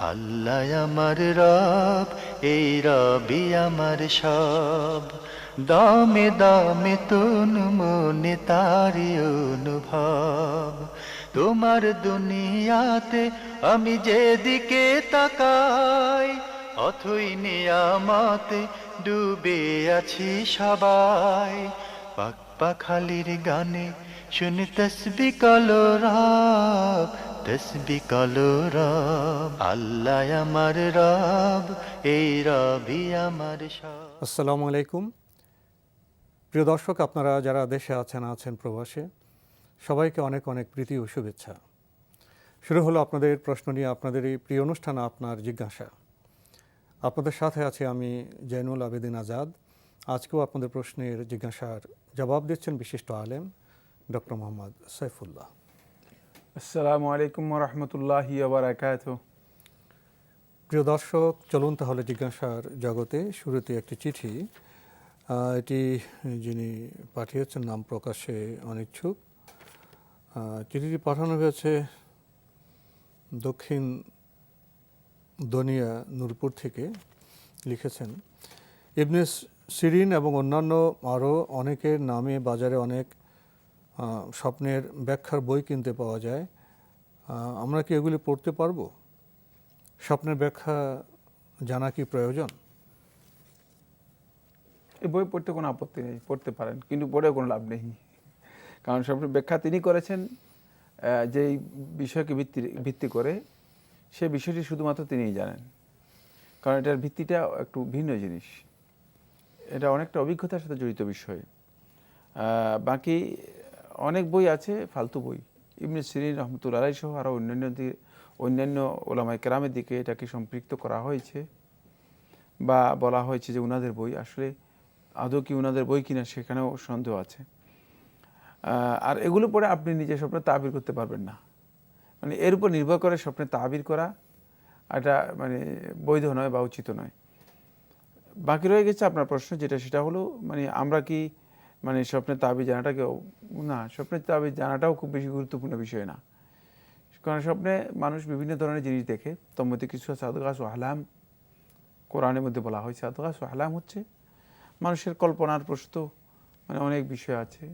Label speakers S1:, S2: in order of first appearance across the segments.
S1: আল্লাহ আমার রব, এই রবি আমার সব। দামে দামে তন মনে তারি অনুভব। তোমার দুনিয়াতে আমি যেদিকে তাকাই, অথই নিয়ামতে ডুবে আছি সবাই। পাক পাখালির গানে শুনি তসবি কলরব, তসবি কলরব। আল্লাহ আমার রব, এই রবি আমার সব।
S2: আসসালামু আলাইকুম। প্রিয় দর্শক, আপনারা যারা দেশে আছেন প্রবাসে, সবাইকে অনেক অনেক প্রীতি ও শুভেচ্ছা। শুরু হলো আপনাদের প্রশ্ন নিয়ে আপনাদের এই প্রিয় অনুষ্ঠান আপনার জিজ্ঞাসা। আপনাদের সাথে আছে আমি জয়নুল আবেদিন আজাদ। আজকেও আপনাদের প্রশ্নের জিজ্ঞাসার জবাব দিচ্ছেন বিশিষ্ট আলেম ডক্টর মোহাম্মদ সাইফুল্লাহ।
S3: আসসালামু আলাইকুম ওয়া রাহমাতুল্লাহি ওয়া বারাকাতুহু।
S2: প্রিয় দর্শক, চলুন তাহলে জিজ্ঞাসার জগতে। শুরুতে একটি চিঠি, এটি যিনি পাঠিয়েছেন নাম প্রকাশে অনিচ্ছুক। চিঠিটি পাঠানো হয়েছে দক্ষিণ দনিয়া নূরপুর থেকে। লিখেছেন, ইবনে সিরিন এবং অন্যান্য আরও অনেকের নামে বাজারে অনেক স্বপ্নের ব্যাখ্যার বই কিনতে পাওয়া যায়। আমরা কি এগুলি পড়তে পারবো? স্বপ্নের ব্যাখ্যা জানা কি প্রয়োজন?
S3: এই বই পড়তে কোনো আপত্তি নেই, পড়তে পারেন, কিন্তু পড়েও কোনো লাভ নেই। কারণ স্বপ্নের ব্যাখ্যা তিনি করেছেন যেই বিষয়কে ভিত্তি করে, সে বিষয়টি শুধুমাত্র তিনিই জানেন। কারণ এটার ভিত্তিটা একটু ভিন্ন জিনিস, এটা অনেকটা অভিজ্ঞতার সাথে জড়িত বিষয়। বাকি অনেক বই আছে ফালতু বই। ইবনে সিরিন রহমতুল্লাহ আলাইহি সহ আরও অন্যান্য ওলামায়ে কেরামের দিকে এটাকে সম্পৃক্ত করা হয়েছে বা বলা হয়েছে যে উনাদের বই। আসলে আদৌ কি উনাদের বই কিনা সেখানেও সন্দেহ আছে। আর এগুলো পরে আপনি নিজে স্বপ্নে তাবির করতে পারবেন না। মানে এর উপর নির্ভর করে স্বপ্নে তাবির করা এটা মানে বৈধ নয় বা উচিত নয়। বাকি রয়ে গেছে আপনার প্রশ্ন, সেটা হলো মানে আমরা কি মানে স্বপ্নের তাবির জানাটাকেও না, স্বপ্নের তাবির জানাটাও খুব বেশি গুরুত্বপূর্ণ বিষয় না। কারণ স্বপ্নে মানুষ বিভিন্ন ধরনের জিনিস দেখে, তার মধ্যে কিছু আছে আদগাস ও আহলাম। কোরআনের মধ্যে বলা হয়েছে আদগাস ও আহলাম হচ্ছে মানুষের কল্পনার প্রশ্ন, মানে অনেক বিষয় আছে,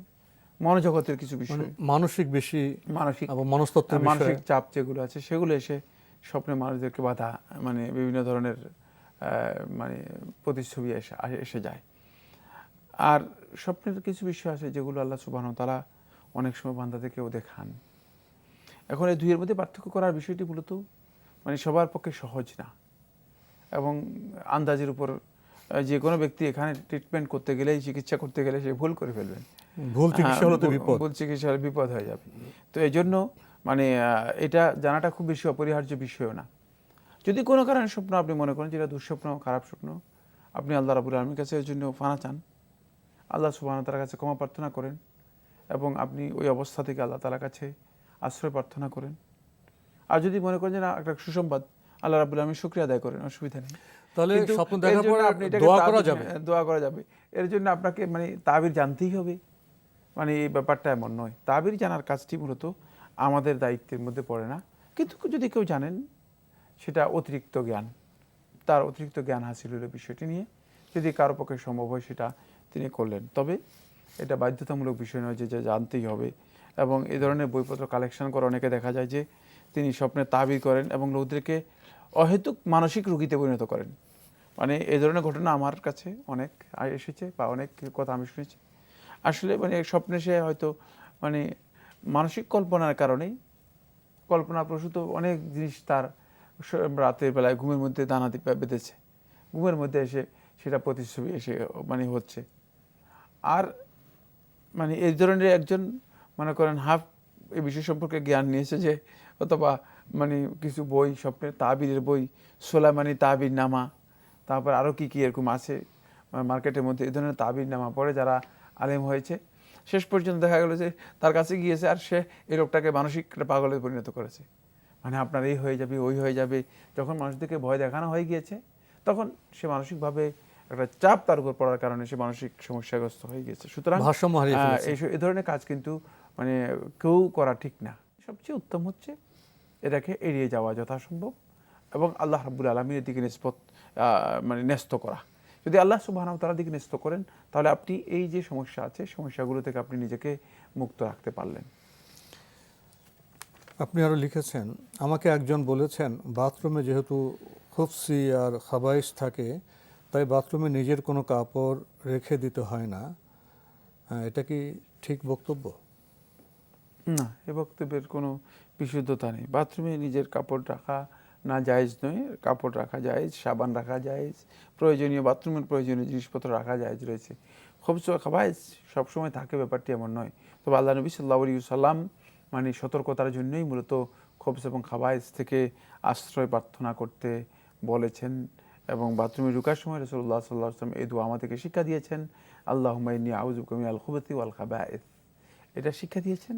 S3: মনোজগতের কিছু বিষয়,
S2: মানসিক বেশি,
S3: মানসিক
S2: মনস্তত্ত্বের
S3: মানসিক চাপ যেগুলো আছে সেগুলো এসে স্বপ্নে মানুষদেরকে বাধা, মানে বিভিন্ন ধরনের মানে প্রতিচ্ছবি এসে যায়। আর স্বপ্নের কিছু বিষয় আছে যেগুলো আল্লাহ সুবহানাহু ওয়া তাআলা অনেক সময় বান্দাদেরকেও দেখান। এখন এই দুইয়ের মধ্যে পার্থক্য করার বিষয়টি মূলত মানে সবার পক্ষে সহজ না, এবং আন্দাজের উপর যে কোনো ব্যক্তি এখানে ট্রিটমেন্ট করতে গেলেই, চিকিৎসা করতে গেলে সে ভুল করে ফেলবেন।
S2: ভুল চিকিৎসা হলে তো বিপদ।
S3: ভুল চিকিৎসা হলে বিপদ হয়ে যাবে। তো এই জন্য মানে এটা জানাটা খুব বেশি অপরিহার্য বিষয়ও না। যদি কোনো কারণে স্বপ্ন আপনি মনে করেন যেটা দুঃস্বপ্ন, খারাপ স্বপ্ন, আপনি আল্লাহ রাব্বুল আলামিনের কাছে এর জন্য ফানা চান, আল্লাহ সুবহানাহু ওয়া তাআলার কাছে ক্ষমা প্রার্থনা করেন, এবং আপনি ওই অবস্থা থেকে আল্লাহ তাআলার কাছে আশ্রয় প্রার্থনা করেন। আর যদি মনে করেন যে না, একটা সুসংবাদ, আল্লাহ রাব্বুল আলামিন শুকরিয়া আদায় করেন, অসুবিধা নেই।
S2: তাহলে
S3: কিন্তু
S2: স্বপ্ন দেখার পর
S3: আপনি এটাকে
S2: দোয়া করা যাবে।
S3: দোয়া করা যাবে। এর জন্য আপনাকে মানে তাবির জানতেই হবে, মানে এই ব্যাপারটা এমন নয়। তাবির জানার কাজটি মূলত আমাদের দায়িত্বের মধ্যে পড়ে না। কিন্তু যদি কেউ জানেন, সেটা অতিরিক্ত জ্ঞান, তার অতিরিক্ত জ্ঞান হাসিল হলো বিষয়টি নিয়ে, যদি কারো পক্ষে সম্ভব হয় সেটা তিনি করলেন। তবে এটা বাধ্যতামূলক বিষয় নয় যে জানতেই হবে। এবং এই ধরনের বইপত্র কালেকশন করে অনেকে দেখা যায় যে তিনি স্বপ্নে তাবির করেন এবং লোকদেরকে অহেতুক মানসিক রোগীতে পরিণত করেন। মানে এই ধরনের ঘটনা আমার কাছে অনেক এসেছে বা অনেক কথা আমি শুনেছি। আসলে মানে স্বপ্নে সে হয়তো মানে মানসিক কল্পনার কারণেই, কল্পনাপ্রসূত অনেক জিনিস তার রাতের বেলায় ঘুমের মধ্যে দানা বেঁধেছে, ঘুমের মধ্যে এসে সেটা প্রতিচ্ছবি এসে মানে হচ্ছে। আর মানে এই ধরনের একজন মনে করেন হাফ এই বিষয় সম্পর্কে জ্ঞান নিয়েছে যে, অথবা মানে কিছু বই, স্বপ্নের তাবিরের বই, সোলাইমানি তাবির নামা, তারপর আরও কী কী এরকম আছে মার্কেটের মধ্যে, এই ধরনের তাবির নামা পড়ে যারা আলেম হয়েছে, শেষ পর্যন্ত দেখা গেল যে তার কাছে গিয়েছে আর সে এই লোকটাকে মানসিক পাগলে পরিণত করেছে। মানে আপনার এই হয়ে যাবে, ওই হয়ে যাবে। যখন মানুষদেরকে ভয় দেখানো হয়ে গিয়েছে, তখন সে মানসিকভাবে একটা চাপ তার উপর পড়ার কারণে সে মানসিক সমস্যাগ্রস্ত হয়ে গেছে। সুতরাং এই ধরনের কাজ কিন্তু মানে কেউ করা ঠিক না। সবচেয়ে উত্তম হচ্ছে এটাকে এড়িয়ে যাওয়া যথাসম্ভব। এবং আল্লাহ রাব্বুল আলামিনের দিকে মানে ন্যস্ত করা। যদি আল্লাহ সুবহানাহু ওয়া তাআলার দিকে ন্যস্ত করেন, তাহলে আপনি এই যে সমস্যা আছে, সমস্যাগুলো থেকে আপনি নিজেকে মুক্ত রাখতে পারলেন।
S2: আপনি আরও লিখেছেন, আমাকে একজন বলেছেন বাথরুমে যেহেতু খুফসি আর খাবাইশ থাকে তাই বাথরুমে নিজের কোনো কাপড় রেখে দিতে হয় না। এটা কি ঠিক বক্তব্য?
S3: না, এ বক্তব্যের কোনো বিশুদ্ধতা নেই। বাথরুমে নিজের কাপড় রাখা না জায়েজ নয়, কাপড় রাখা জায়েজ, সাবান রাখা জায়েজ, প্রয়োজনীয় বাথরুমের প্রয়োজনীয় জিনিসপত্র রাখা জায়েজ রয়েছে। খুবস খাবাইজ সবসময় থাকে, ব্যাপারটি এমন নয়। তবে আল্লাহ নবী সাল্লাল্লাহু আলাইহি ওয়াসাল্লাম মানে সতর্কতার জন্যই মূলত খবস এবং খাবাইজ থেকে আশ্রয় প্রার্থনা করতে বলেছেন, এবং বাথরুমে ঢোকার সময় রাসূলুল্লাহ সাল্লাল্লাহু আলাইহি ওয়াসাল্লাম এই দোয়া আমাদেরকে শিক্ষা দিয়েছেন, আল্লাহুম্মা ইন্নী আউযু বিকা মিনাল খুবুসি ওয়াল খাবায়েথ। এটা শিক্ষা দিয়েছেন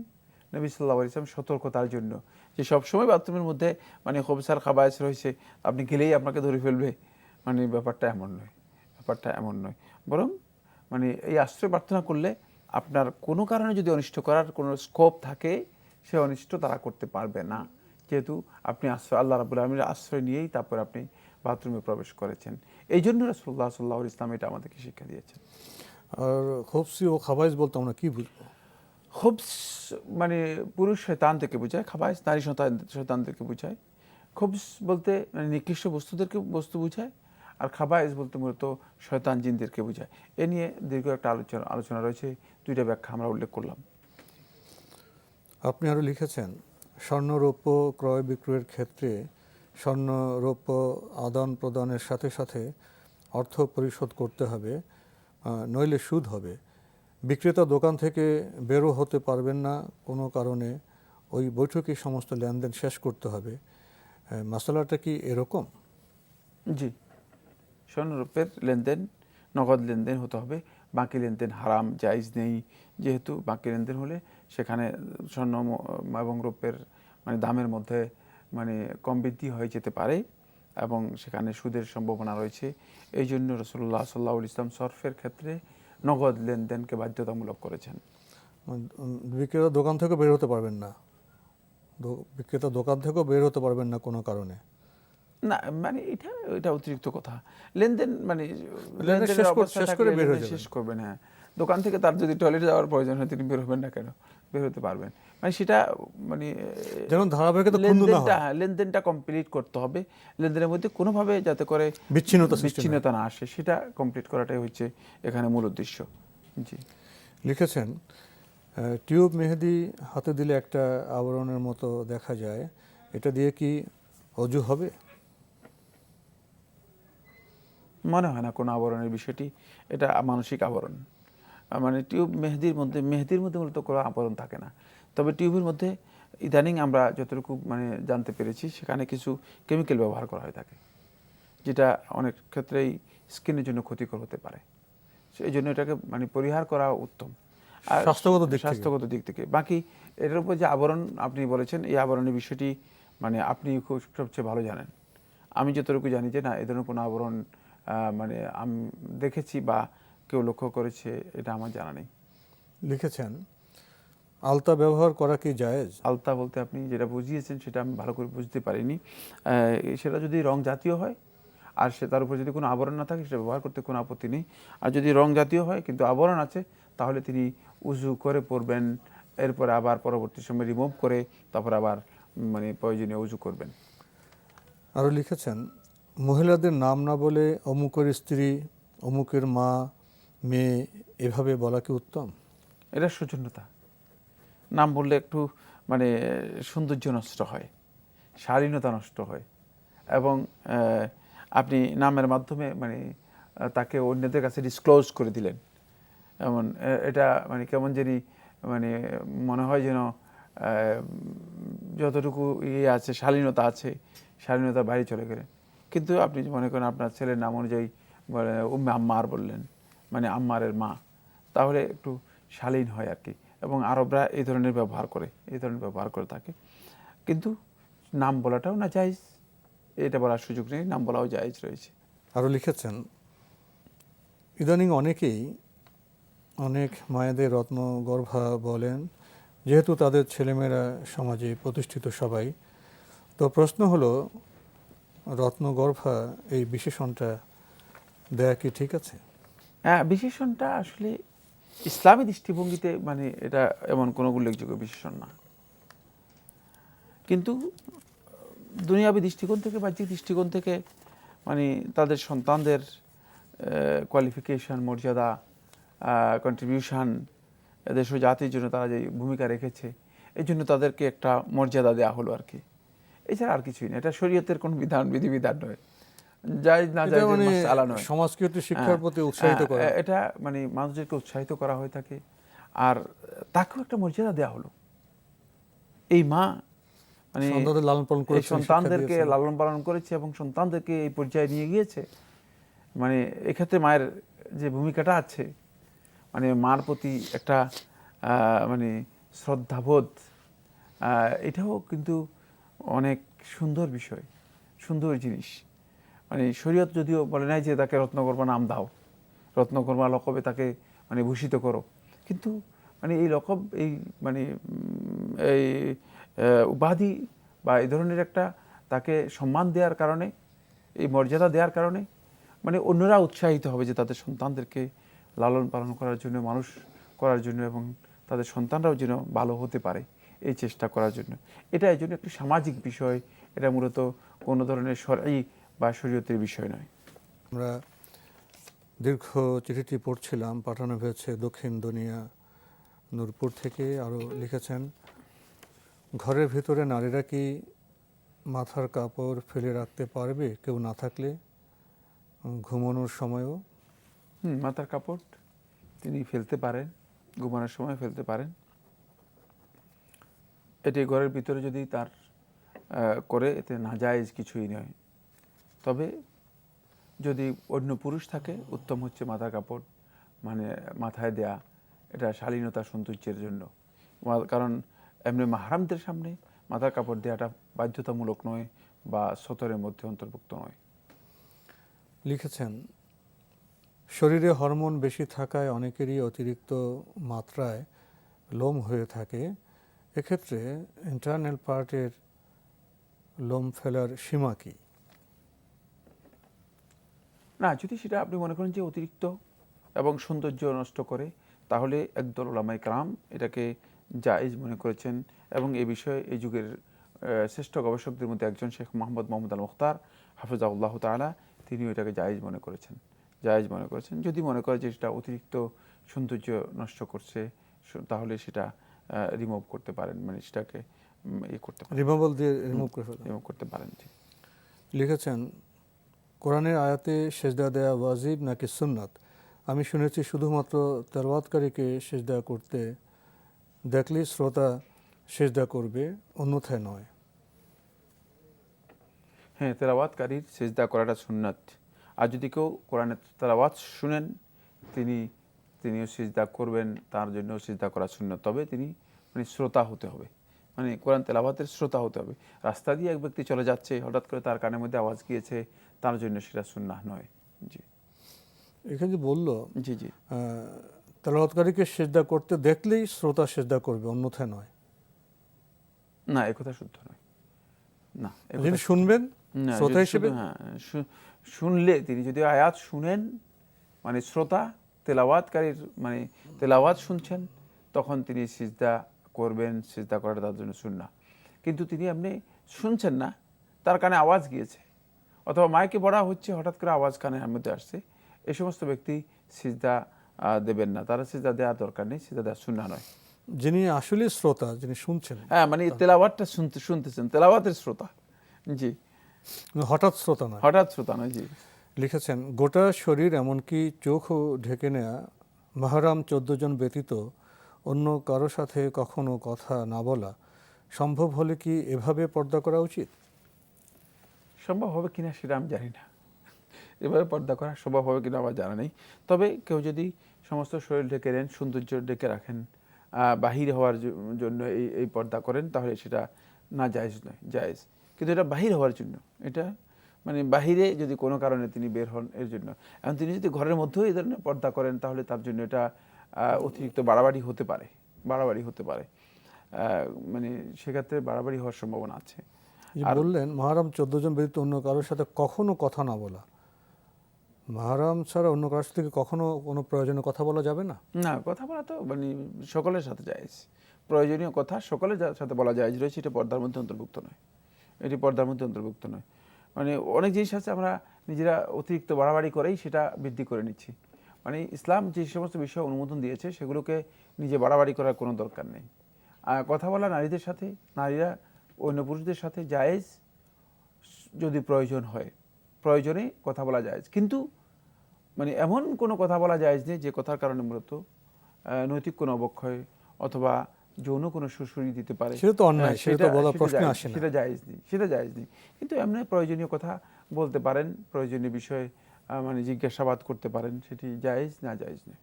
S3: নবী সাল্লাল্লাহু আলাইহি ওয়াসাল্লাম সতর্কতার জন্য, যে সবসময় বাথরুমের মধ্যে মানে খবস আর খাবায়েস রয়েছে, আপনি গেলেই আপনাকে ধরে ফেলবে, মানে ব্যাপারটা এমন নয়। ব্যাপারটা এমন নয়, বরং মানে এই আশ্রয় প্রার্থনা করলে আপনার কোনো কারণে যদি অনিষ্ট করার কোনো স্কোপ থাকে, সে অনিষ্ট তারা করতে পারবে না, যেহেতু আপনি আশ্রয় আল্লাহ রাব্বুল আলামিনের আশ্রয় নিয়েই তারপর আপনি বাথরুমে প্রবেশ করেছেন। এই জন্য রাসূলুল্লাহ সাল্লাল্লাহু আলাইহি ওয়াসাল্লাম এটা আমাদেরকে শিক্ষা দিয়েছেন।
S2: আর খুফসি ও খাবাইশ বলতে আমরা কি বুঝবো?
S3: খুবস মানে পুরুষ শয়তান থেকে বোঝায়, খাবাইস নারী শয়তানদেরকে বোঝায়। খুবস বলতে মানে নিকৃষ্ট বস্তু বোঝায়, আর খাবাইস বলতে মূলত শয়তান জিনদেরকে বোঝায়। এ নিয়ে দীর্ঘ একটা আলোচনা রয়েছে, দুইটা ব্যাখ্যা আমরা উল্লেখ করলাম।
S2: আপনি আরও লিখেছেন, স্বর্ণ রৌপ্য ক্রয় বিক্রয়ের ক্ষেত্রে স্বর্ণ রৌপ্য আদান প্রদানের সাথে সাথে অর্থ পরিশোধ করতে হবে, নইলে সুদ হবে। বিক্রেতা দোকান থেকে বেরো হতে পারবেন না কোনো কারণে, ওই বৈঠকে সমস্ত লেনদেন শেষ করতে হবে। মশলাটা কি এরকম?
S3: জি, স্বর্ণরূপের লেনদেন নগদ লেনদেন হতে হবে, বাকি লেনদেন হারাম, জায়েজ নেই। যেহেতু বাকি লেনদেন হলে সেখানে স্বর্ণ এবং রূপের মানে দামের মধ্যে মানে কম বৃদ্ধি হয়ে যেতে পারে, এবং সেখানে সুদের সম্ভাবনা রয়েছে। এই জন্য রাসূলুল্লাহ সাল্লাল্লাহু আলাইহি ওয়াসাল্লাম সরফের ক্ষেত্রে নগদ লেনদেনকে বাধ্যতামূলক করেছেন।
S2: বিক্রেতা দোকান থেকে বের হতে পারবেন না, বিক্রেতা দোকান থেকেও বের হতে পারবেন না কোনো কারণে?
S3: না, মানে এটা অতিরিক্ত কথা। লেনদেন মানে
S2: লেনদেন শেষ করে বের হয়ে যাবেন।
S3: শেষ করবেন, হ্যাঁ। দোকান থেকে তার যদি টয়লেটে যাওয়ার প্রয়োজন হয়, তিনি বের হবেন না কেন? বের হতে পারবেন। মানে সেটা মানে
S2: যেন ধারাবাহিকতা ক্ষুণ্ণ না হয়।
S3: লেনদেনটা কমপ্লিট করতে হবে। লেনদেনের মধ্যে কোনোভাবে যাতে করে বিচ্ছিন্নতা না আসে, সেটা কমপ্লিট করাটাই হচ্ছে এখানে মূল উদ্দেশ্য। জি,
S2: লিখেছেন, টিউব মেহেদি হাতে দিলে একটা আবরণের মতো দেখা যায়, এটা দিয়ে কি অজু হবে?
S3: মনে হয় না কোনো আবরণের বিষয়টি, এটা মানসিক আবরণ। মানে টিউব মেহেদির মধ্যে মূলত কোনো আবরণ থাকে না। তবে টিউবের মধ্যে ইদানিং আমরা যতটুকু মানে জানতে পেরেছি, সেখানে কিছু কেমিক্যাল ব্যবহার করা হয়ে থাকে, যেটা অনেক ক্ষেত্রেই স্কিনের জন্য ক্ষতিকর হতে পারে। এই জন্য এটাকে মানে পরিহার করা উত্তম আর স্বাস্থ্যগত দিক থেকে। বাকি এটার উপর যে আবরণ আপনি বলেছেন, এই আবরণের বিষয়টি মানে আপনি খুব সবচেয়ে ভালো জানেন। আমি যতটুকু জানি যে না, এ ধরনের কোনো আবরণ মানে আমি দেখেছি বা কেউ লক্ষ্য করেছে, এটা আমার জানা নেই।
S2: লিখেছেন, আলতা ব্যবহার করা কি জায়েজ?
S3: আলতা বলতে আপনি যেটা বুঝিয়েছেন সেটা আমি ভালো করে বুঝতে পারিনি। সেটা যদি রং জাতীয় হয় আর সে তার উপর যদি কোনো আবরণ না থাকে, সেটা ব্যবহার করতে কোনো আপত্তি নেই। আর যদি রং জাতীয় হয় কিন্তু আবরণ আছে, তাহলে তিনি উজু করে পরবেন, এরপরে আবার পরবর্তী সময় রিমুভ করে তারপর আবার মানে প্রয়োজনীয় উজু করবেন।
S2: আরও লিখেছেন, মহিলাদের নাম না বলে অমুকের স্ত্রী, অমুকের মা, মেয়ে এভাবে বলা কি উত্তম?
S3: এটা সৌজন্যতা। নাম বললে একটু মানে সৌন্দর্য নষ্ট হয়, শালীনতা নষ্ট হয়, এবং আপনি নামের মাধ্যমে মানে তাকে অন্যদের কাছে ডিসক্লোজ করে দিলেন, এমন এটা মানে কেমন জানি মানে মনে হয় যেন যতটুকু ইয়ে আছে, শালীনতা আছে, শালীনতার বাইরে চলে গেলেন। কিন্তু আপনি মনে করেন আপনার ছেলের নাম অনুযায়ী উম্মে আম্মার বললেন, মানে আম্মারের মা, তাহলে একটু শালীন হয় আর কি। এবং আরবরা এই ধরনের ব্যবহার করে থাকে। কিন্তু নাম বলাটাও না জায়েজ, এটা বলার সুযোগ নেই, নাম বলাও জায়েজ রয়েছে।
S2: আরও লিখেছেন, ইদানিং অনেক মায়েদের রত্নগর্ভা বলেন, যেহেতু তাদের ছেলেমেয়েরা সমাজে প্রতিষ্ঠিত সবাই। তো প্রশ্ন হলো, রত্নগর্ভা এই বিশেষণটা দেয়া কি ঠিক আছে?
S3: হ্যাঁ, বিশেষণটা আসলে ইসলামী দৃষ্টিভঙ্গিতে মানে এটা এমন কোনো উল্লেখযোগ্য বিশেষণ না, কিন্তু দুনিয়াবী দৃষ্টিকোণ থেকে, বাহ্যিক দৃষ্টিকোণ থেকে মানে তাদের সন্তানদের কোয়ালিফিকেশন, মর্যাদা, কন্ট্রিবিউশন, দেশ ও জাতির জন্য তারা যে ভূমিকা রেখেছে, এই জন্য তাদেরকে একটা মর্যাদা দেওয়া হলো আর কি। এছাড়া আর কিছুই না, এটা শরীয়তের কোনো বিধিবিধান নয়, জায়েজ না
S2: এটা
S3: জায়েজের
S2: মানে
S3: মাসআলা নয়।
S2: সমাজকে একটু শিক্ষার প্রতি উৎসাহিত করা।
S3: এটা মানে মানুষদেরকে উৎসাহিত করা হয়ে থাকে, আর তাকেও একটা মর্যাদা দেওয়া হলো। এই মা মানে
S2: সন্তানদের লালন পালন করেছে,
S3: এই সন্তানদেরকে
S2: শিক্ষা দিয়েছে।
S3: লালন পালন করেছে এবং সন্তানদেরকে এই পর্যায়ে নিয়ে গিয়েছে। মানে এক্ষেত্রে মায়ের যে ভূমিকাটা আছে, মানে মার প্রতি একটা মানে শ্রদ্ধাবোধ, এটাও কিন্তু অনেক সুন্দর বিষয়, সুন্দর জিনিস। মানে শরীয়ত যদিও বলে নাই যে তাকে রত্নগর্ভা নাম দাও, রত্নগর্ভা লকবে তাকে মানে ভূষিত করো, কিন্তু মানে এই লকব, এই মানে এই উপাধি বা এই ধরনের একটা তাকে সম্মান দেওয়ার কারণে, এই মর্যাদা দেওয়ার কারণে মানে অন্যরা উৎসাহিত হবে যে তাদের সন্তানদেরকে লালন পালন করার জন্য, মানুষ করার জন্য, এবং তাদের সন্তানরাও যেন ভালো হতে পারে এই চেষ্টা করার জন্য। এটা এই জন্য একটি সামাজিক বিষয়, এটা মূলত কোনো ধরনের শরঈ বা শরীয়তের বিষয় নয়।
S2: আমরা দীর্ঘ চিঠিটি পড়ছিলাম, পাঠানো হয়েছে দক্ষিণ দুনিয়া নূরপুর থেকে। আরও লিখেছেন, ঘরের ভিতরে নারীরা কি মাথার কাপড় ফেলে রাখতে পারবে কেউ না থাকলে, ঘুমানোর সময়ও?
S3: মাথার কাপড় তিনি ফেলতে পারেন, ঘুমানোর সময় ফেলতে পারেন। এটি ঘরের ভিতরে যদি তার করে, এতে নাজায়েজ কিছুই নয়। তবে যদি অন্য পুরুষ থাকে, উত্তম হচ্ছে মাথার কাপড় মানে মাথায় দেয়া, এটা শালীনতা সৌন্দর্যের জন্য। কারণ এমনি মাহরামদের সামনে মাথার কাপড় দেওয়াটা বাধ্যতামূলক নয় বা সতরের মধ্যে অন্তর্ভুক্ত নয়।
S2: লিখেছেন, শরীরে হরমোন বেশি থাকায় অনেকেরই অতিরিক্ত মাত্রায় লোম হয়ে থাকে। এক্ষেত্রে ইন্টারনাল পার্টের লোম ফেলার সীমা কি?
S3: না, যদি সেটা আপনি মনে করেন যে অতিরিক্ত এবং সৌন্দর্য নষ্ট করে, তাহলে একদল উলামায়ে কেরাম এটাকে জায়েজ মনে করেছেন, এবং এই বিষয়ে এই যুগের শ্রেষ্ঠ গবেষকদের মধ্যে একজন শেখ মোহাম্মদ আল মুখতার হাফিজাহুল্লাহ তাআলা, তিনিও এটাকে জায়েজ মনে করেছেন। জায়েজ মনে করেছেন, যদি মনে করে যে সেটা অতিরিক্ত সৌন্দর্য নষ্ট করছে, তাহলে সেটা রিমুভ করতে পারেন, মানে সেটাকে করতে পারেন,
S2: রিমুভাল দিয়ে রিমুভ করে ফেলা।
S3: রিমুভ করতে পারেন।
S2: লিখেছেন, কোরআনের আয়াতে সেজদা দেয়া ওয়াজিব নাকি সুন্নাত? আমি শুনেছি শুধুমাত্র তেলাওয়াতকারীকে সেজদা করতে দেখলেই শ্রোতা সেজদা করবে, অন্যথায় নয়।
S3: হ্যাঁ, তেলাওয়াতকারীর সেজদা করাটা সুন্নাত। আর যদি কেউ কোরআনের তেলাওয়াত শুনেন, তিনিও সিজদা করবেন, তার জন্য সিজদা করা সুন্নাত। তবে তিনি মানে শ্রোতা হতে হবে, মানে কোরআন তেলাওয়াতের শ্রোতা হতে হবে। রাস্তা দিয়ে এক ব্যক্তি চলে যাচ্ছে, হঠাৎ করে তার কানের মধ্যে আওয়াজ গিয়েছে, তার জন্য সেটা সুন্নাহ নয়। জি,
S2: এখানে যে বললো
S3: জি, জি,
S2: তেলাওয়াতকারীকে সেজদা করতে দেখলেই শ্রোতা সেজদা করবে, অন্যথায় নয়।
S3: না, একথা শুদ্ধ নয়। না,
S2: যিনি শুনবেন
S3: না,
S2: শ্রোতা হিসেবে,
S3: হ্যাঁ, শুনলে তিনি যদি আয়াত শুনেন, মানে শ্রোতা তেলাওয়াতকারীর মানে তেলাওয়াত শুনছেন, তখন তিনি সিজদা করবেন, সিজদা করাটা তার জন্য সুন্নাহ। কিন্তু তিনি এমনি শুনছেন না, তার কানে আওয়াজ গিয়েছে, অথবা মাইকে বলা হচ্ছে, হঠাৎ করে আওয়াজ কানের মধ্যে আসছে, এই সমস্ত ব্যক্তি সিজদা দেবেন না, তারা সিজদা দেওয়ার দরকার নেই, সিজদা দেওয়া সুন্নাহ নয়।
S2: যিনি আসলে শ্রোতা, যিনি শুনছেন,
S3: হ্যাঁ, মানে তেলাওয়াতটা শুনতেছেন, তেলাওয়াতের শ্রোতা। জি,
S2: হঠাৎ শ্রোতা নয়।
S3: হঠাৎ শ্রোতা নয়। জি,
S2: লিখেছেন, গোটা শরীর এমনকি চোখও ঢেকে নেয়া মাহরাম 14 জন ব্যতীত অন্য কারো সাথে কখনো কথা না বলা সম্ভব হলে কি এভাবে পর্দা করা উচিত?
S3: সম্ভব হবে কিনা সেটা আমি জানি না, এভাবে পর্দা করা সম্ভব হবে কিনা আমার জানা নেই। তবে কেউ যদি সমস্ত শরীর ঢেকে নেন, সৌন্দর্য ঢেকে রাখেন, বাহির হওয়ার জন্য এই পর্দা করেন, তাহলে সেটা না জায়েজ নয়, জায়েজ। কিন্তু এটা বাহির হওয়ার জন্য, এটা মানে বাহিরে যদি কোনো কারণে তিনি বের হন এর জন্য। এখন তিনি যদি ঘরের মধ্যেও এই ধরনের পর্দা করেন, তাহলে তার জন্য এটা অতিরিক্ত বাড়াবাড়ি হতে পারে, বাড়াবাড়ি হতে পারে, মানে সেক্ষেত্রে বাড়াবাড়ি হওয়ার সম্ভাবনা আছে।
S2: যে
S3: আর
S2: বললেন মহরম 14 জন ব্যতীত অন্য কারোর সাথে কখনো কথা না বলা, মহরম ছাড়া অন্য কারোর সাথে কি কখনো কোনো প্রয়োজনে কথা বলা যাবে না?
S3: না, কথা বলা তো মানে সকলের সাথে জায়েজ, প্রয়োজনীয় কথা সকলের সাথে বলা জায়েজ রয়েছে, এটা পর্দার মধ্যে অন্তর্ভুক্ত নয়, এটি পর্দার মধ্যে অন্তর্ভুক্ত নয়। মানে অনেক জিনিস আছে আমরা নিজেরা অতিরিক্ত বাড়াবাড়ি করেই সেটা বৃদ্ধি করে নিচ্ছি। মানে ইসলাম যে সমস্ত বিষয় অনুমোদন দিয়েছে সেগুলোকে নিজে বাড়াবাড়ি করার কোনো দরকার নেই। কথা বলা নারীদের সাথে, নারীরা অন্য পুরুষদের সাথে জায়েজ যদি প্রয়োজন হয়, প্রয়োজনে কথা বলা জায়েজ, কিন্তু মানে এমন কোনো কথা বলা জায়েজ নেই যে কথার কারণে মূলত নৈতিক কোনো অবক্ষয় অথবা যৌন কোনো সুড়সুড়ি দিতে পারে।
S2: সেটা তো অন্যায়, সেটা তো বলার প্রশ্ন আসে না।
S3: সেটা জায়েজ নেই, সেটা জায়েজ নেই। কিন্তু এমনি প্রয়োজনীয় কথা বলতে পারেন, প্রয়োজনীয় বিষয়ে মানে জিজ্ঞাসাবাদ করতে পারেন, সেটি জায়েজ না জায়েজ নেই।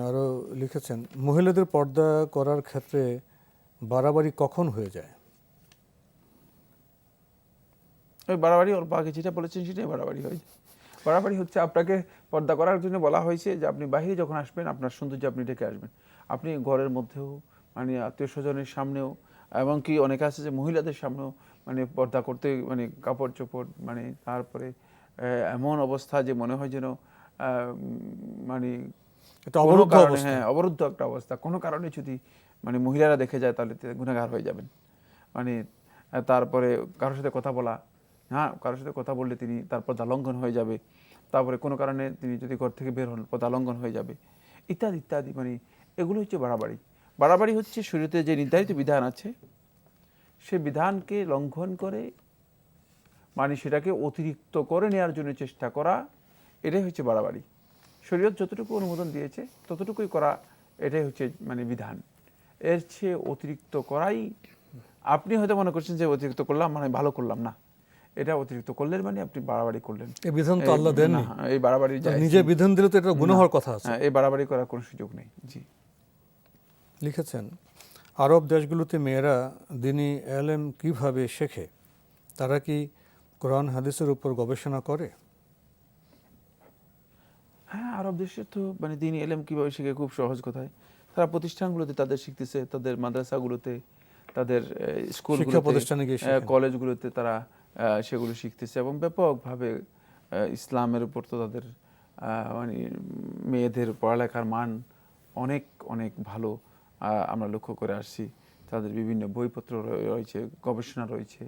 S2: আরও লিখেছেন মহিলাদের পর্দা করার ক্ষেত্রে বাড়াবাড়ি কখন হয়ে যায়?
S3: ওই বাড়াবাড়ি ওর আগে যেটা বলেছেন সেটাই বাড়াবাড়ি হয়। বাড়াবাড়ি হচ্ছে আপনাকে পর্দা করার জন্য বলা হয়েছে যে আপনি বাইরে যখন আসবেন আপনার সৌন্দর্য আপনি ঢেকে আসবেন। আপনি ঘরের মধ্যেও মানে আত্মীয় স্বজনের সামনেও, এমনকি অনেকে আছে যে মহিলাদের সামনেও মানে পর্দা করতে, মানে কাপড় চোপড়, মানে তারপরে এমন অবস্থা যে মনে হয় যেন মানে
S2: এটা
S3: কোনো
S2: অবরুদ্ধ
S3: কারণে,
S2: অবস্থা।
S3: হ্যাঁ অবরুদ্ধ একটা অবস্থা, কোনো কারণে যদি মানে মহিলারা দেখে যায় তাহলে গুনাহগার হয়ে যাবেন। মানে তারপরে কারোর সাথে কথা বলা, হ্যাঁ কারোর সাথে কথা বললে তিনি তার পর্দা লঙ্ঘন হয়ে যাবে, তারপরে কোনো কারণে তিনি যদি ঘর থেকে বের হন পর্দা লঙ্ঘন হয়ে যাবে, ইত্যাদি ইত্যাদি। মানে এগুলো হচ্ছে বাড়াবাড়ি। বাড়াবাড়ি হচ্ছে শরীয়তে যে নির্ধারিত বিধান আছে সে বিধানকে লঙ্ঘন করে মানে সেটাকে অতিরিক্ত করে নেওয়ার জন্য চেষ্টা করা, এটাই হচ্ছে বাড়াবাড়ি। শরীয়ত যতটুকু অনুমোদন দিয়েছে ততটুকুই করা, এটাই হচ্ছে মানে বিধান। এর চেয়ে অতিরিক্ত করাই, আপনি হয়তো মনে করছেন যে অতিরিক্ত করলাম মানে ভালো করলাম না, এটা অতিরিক্ত করলেন মানে আপনি বাড়াবাড়ি করলেন।
S2: এই বিধান তো আল্লাহ দেননি,
S3: এই বাড়াবাড়ি
S2: নিজে বিধান দিলে তো এটা গুনাহ হওয়ার কথা আছে।
S3: এই বাড়াবাড়ি করার কোনো সুযোগ নেই। জি
S2: লিখেছেন আরব দেশগুলোতে মেয়েরা দ্বীনি এলেম কিভাবে শেখে? তারা কি কোরআন হাদিসের উপর গবেষণা করে?
S3: হ্যাঁ, আরব দেশে তো মানে দ্বীনি ইলম কিভাবে শিখে, খুব সহজ কথায় তারা প্রতিষ্ঠানগুলোতে তাদের শিখতেছে, তাদের মাদ্রাসাগুলোতে, তাদের
S2: শিক্ষা
S3: স্কুলগুলোতে,
S2: প্রতিষ্ঠানে গিয়ে শেখেন।
S3: কলেজগুলোতে তারা সেগুলো শিখতেছে এবং ব্যাপকভাবে ইসলামের উপর তো তাদের মানে মেয়েদের পড়ালেখার মান অনেক অনেক ভালো আমরা লক্ষ্য করে আসছি। তাদের বিভিন্ন বইপত্র রয়েছে, গবেষণা রয়েছে,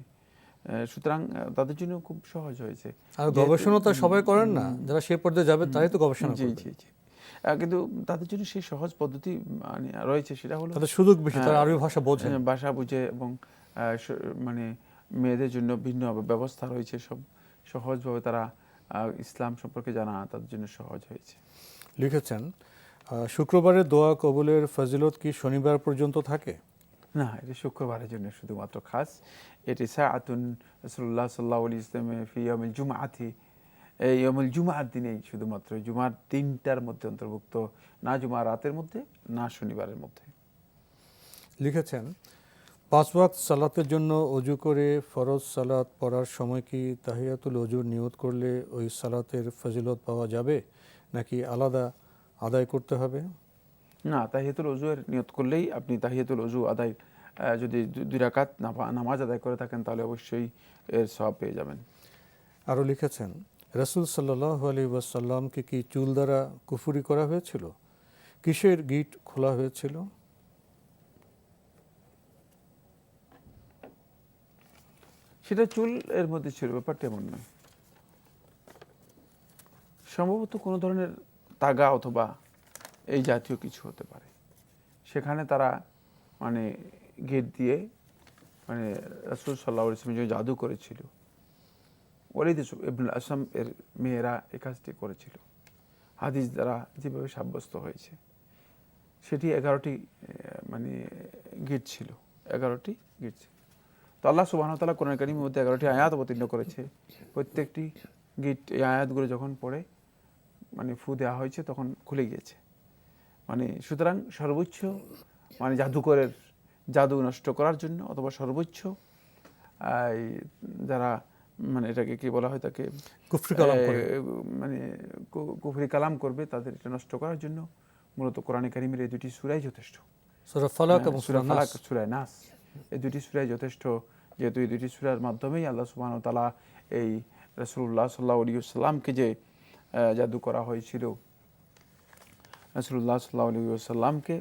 S3: সুতরাং তাদের জন্য খুব সহজ হয়েছে।
S2: আর গবেষণা তো সবাই করেন না, যারা সে পর্যায়ে যাবে তারাই তো গবেষণা
S3: জি
S2: করবে।
S3: জি জি। কিন্তু তাদের জন্য সেই সহজ পদ্ধতি মানে রয়েছে, সেটা হলো
S2: তাদের সুযোগ বেশি, তারা আরবি ভাষা বোঝেন।
S3: ভাষা বুঝে এবং মানে মেয়েদের জন্য ভিন্ন ব্যবস্থা রয়েছে, সব সহজভাবে তারা ইসলাম সম্পর্কে জানা তাদের জন্য সহজ হয়েছে।
S2: লিখেছেন শুক্রবারের দোয়া কবুলের ফজিলত কি শনিবার পর্যন্ত থাকে?
S3: না, এটি শুক্রবারের জন্য শুধুমাত্র খাস। এটি সাআতুন রাসূলুল্লাহ সাল্লাল্লাহু আলাইহি ওয়াসাল্লাম ফি ইয়াউমিল জুমআতি, এই ইয়াউমুল জুমআর দিনেই শুধুমাত্র জুমার দিনটার মধ্যে অন্তর্ভুক্ত, না জুমার রাতের মধ্যে, না শনিবারের মধ্যে।
S2: লিখেছেন 5 ওয়াক্ত সালাতের জন্য অজু করে ফরজ সালাত পড়ার সময় কি তাহিয়াতুল অজুর নিয়ত করলে ওই সালাতের ফজিলত পাওয়া যাবে নাকি আলাদা আদায় করতে হবে?
S3: না, তাহিয়াতুল ওযু এর নিয়ত করলেই আপনি তাহিয়াতুল ওযু আদায়, যদি 2 রাকাত নামাজ আদায় করে থাকেন তাহলে অবশ্যই এর সওয়াব পেয়ে যাবেন।
S2: আরও লিখেছেন রাসূল সাল্লাল্লাহু আলাইহি ওয়াসাল্লামকে কি চুল দ্বারা কুফরি করা হয়েছিল? কিসের গিট খোলা হয়েছিল?
S3: সেটা চুল এর মধ্যে ছিল, ব্যাপারটা এমন নয়। সম্ভবত কোনো ধরনের তাগা অথবা এই জাতীয় কিছু হতে পারে। সেখানে তারা মানে গেট দিয়ে মানে রাসূল সাল্লাল্লাহু আলাইহি ওয়াসাল্লাম যে জাদু করেছিল, ওয়ালিদ ইবনুল আসম এর মেয়েরা এই কাজটি করেছিল, হাদিস দ্বারা যেভাবে সাব্যস্ত হয়েছে। সেটি 11টি মানে গিট ছিল, 11টি গিট ছিল। তো আল্লাহ সুবহানাহু ওয়া তাআলা কোরআন কারীমের মধ্যে 11টি আয়াত অবতীর্ণ করেছে। প্রত্যেকটি গিট, এই আয়াতগুলো যখন পড়ে মানে ফু দেওয়া হয়েছে তখন খুলে গিয়েছে। মানে সুতরাং সর্বোচ্চ মানে জাদুকরের জাদু নষ্ট করার জন্য অথবা সর্বোচ্চ যারা মানে এটাকে কি বলা হয়, তাকে
S2: কুফরি কালাম করে,
S3: মানে কুফরি কালাম করবে, তাদের এটা নষ্ট করার জন্য মূলত কোরআনে কারীমের এই দুটি সূরাই যথেষ্ট।
S2: সূরা ফালাক এবং
S3: সূরা
S2: সূরা
S3: ফালাক,
S2: নাস।
S3: সূরা নাস, এই দুটি সূরাই যথেষ্ট, যেহেতু এই দুটি সূরার মাধ্যমেই আল্লাহ সুবহানাহু ওয়া তাআলা এই রাসূলুল্লাহ সাল্লাল্লাহু আলাইহি ওয়াসাল্লামকে যে জাদু করা হয়েছিল, রাসূলুল্লাহ সাল্লাল্লাহু আলাইহি ওয়াসাল্লামকে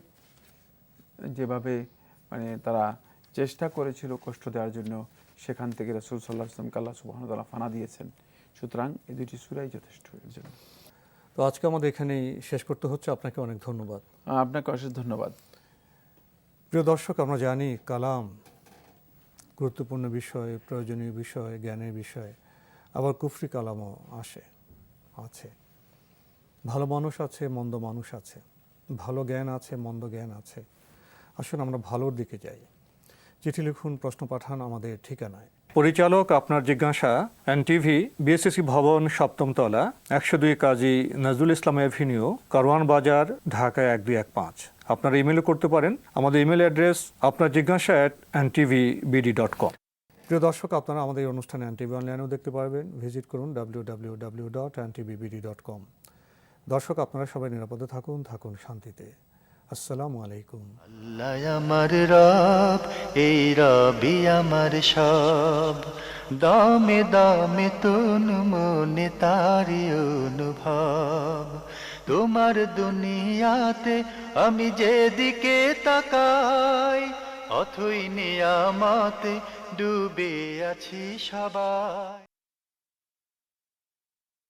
S3: যেভাবে মানে তারা চেষ্টা করেছিল কষ্ট দেওয়ার জন্য, সেখান থেকে রাসূল সাল্লাল্লাহু আলাইহি ওয়াসাল্লামকে আল্লাহ সুবহানাহু ওয়া তাআলা ফানা দিয়েছেন। সুতরাং এই দুটি সূরাই যথেষ্ট এর জন্য।
S2: তো আজকে আমাদের এখানেই শেষ করতে হচ্ছে। আপনাকে অনেক ধন্যবাদ।
S3: আপনাকে অশেষ ধন্যবাদ।
S2: প্রিয় দর্শক, আমরা জানি কালাম গুরুত্বপূর্ণ বিষয়, প্রয়োজনীয় বিষয়, জ্ঞানের বিষয়, আবার কুফরি কালামও আছে। ভালো মানুষ আছে, মন্দ মানুষ আছে, ভালো জ্ঞান আছে, মন্দ জ্ঞান আছে। আসুন আমরা ভালোর দিকে যাই। চিঠি লিখুন, প্রশ্ন পাঠান আমাদের ঠিকানায়। পরিচালক আপনার জিজ্ঞাসা, এনটিভি, বিএসসি ভবন, 7ম তলা, 102 কাজী নজরুল ইসলাম এভিনিউ, কারওয়ান বাজার, ঢাকা 1215। আপনারা ইমেলও করতে পারেন। আমাদের ইমেল অ্যাড্রেস আপনার জিজ্ঞাসা @ntvbd.com। প্রিয় দর্শক, আপনারা আমাদের এই অনুষ্ঠানে এনটিভি অনলাইনেও দেখতে পারবেন। ভিজিট করুন www.ntvbd.com। দর্শক, আপনারা সবাই নিরাপদে থাকুন শান্তিতে। আসসালামু আলাইকুম।
S1: আল্লাহ আমার রব, এই রবি আমার সব, দামে দামে তুন মনে তারি অনুভব। তোমার দুনিয়াতে আমি যেদিকে তাকাই, অথই নিয়ামতে ডুবে আছি সবাই।